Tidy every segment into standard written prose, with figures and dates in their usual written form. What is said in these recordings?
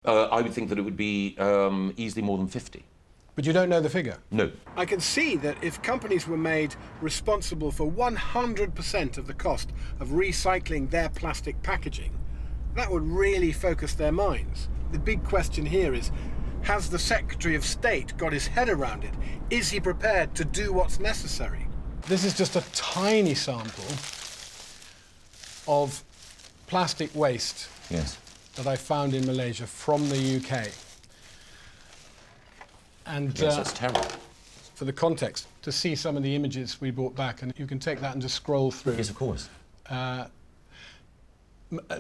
I would think that it would be easily more than 50. But you don't know the figure? No. I can see that if companies were made responsible for 100% of the cost of recycling their plastic packaging, that would really focus their minds. The big question here is, has the Secretary of State got his head around it? Is he prepared to do what's necessary? This is just a tiny sample of plastic waste that I found in Malaysia from the UK. And yes, that's terrible. For the context, to see some of the images we brought back, and you can take that and just scroll through. Yes, of course.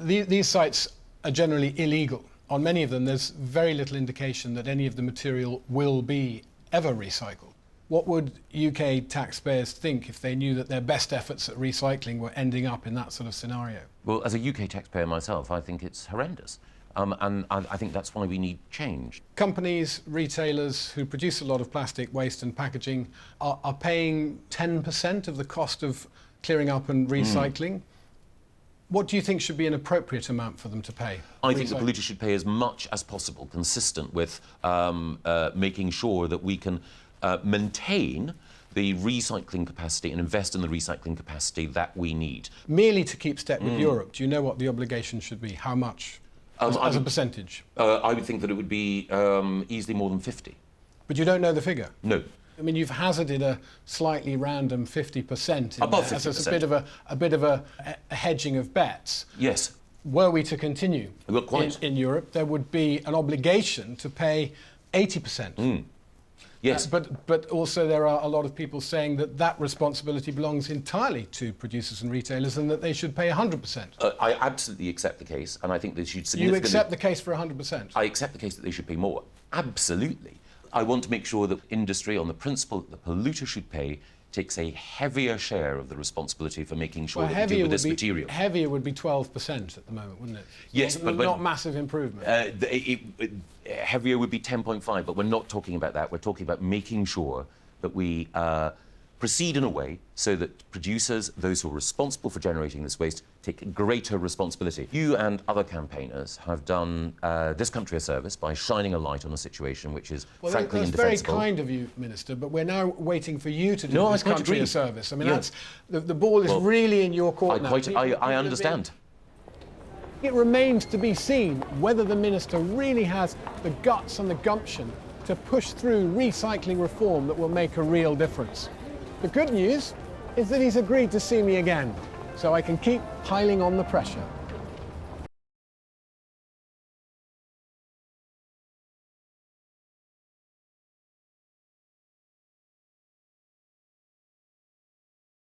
These sites are generally illegal. On many of them, there's very little indication that any of the material will be ever recycled. What would UK taxpayers think if they knew that their best efforts at recycling were ending up in that sort of scenario? Well, as a UK taxpayer myself, I think it's horrendous. And I think that's why we need change. Companies, retailers who produce a lot of plastic waste and packaging are paying 10% of the cost of clearing up and recycling. What do you think should be an appropriate amount for them to pay? I think the polluters should pay as much as possible, consistent with making sure that we can maintain the recycling capacity and invest in the recycling capacity that we need. Merely to keep step with Europe, do you know what the obligation should be? How much as a percentage? I would think that it would be easily more than 50. But you don't know the figure? No. I mean, you've hazarded a slightly random 50% above 50%. As a bit of a hedging of bets. Yes. Were we to continue in Europe, there would be an obligation to pay 80%. Yes. But also there are a lot of people saying that that responsibility belongs entirely to producers and retailers and that they should pay 100%. I absolutely accept the case, and I think they should significantly... You accept the case for 100%? I accept the case that they should pay more. Absolutely. I want to make sure that industry, on the principle that the polluter should pay, takes a heavier share of the responsibility for making sure that we deal with this material. Heavier would be 12% at the moment, wouldn't it? Yes, but not massive improvement. Heavier would be 10.5, but we're not talking about that. We're talking about making sure that we proceed in a way so that producers, those who are responsible for generating this waste, take greater responsibility. You and other campaigners have done this country a service by shining a light on a situation which is frankly indefensible. That's very kind of you, Minister, but we're now waiting for you to do this country a service. I mean, that's, the ball is really in your court now. I understand. It remains to be seen whether the Minister really has the guts and the gumption to push through recycling reform that will make a real difference. The good news is that he's agreed to see me again, so I can keep piling on the pressure.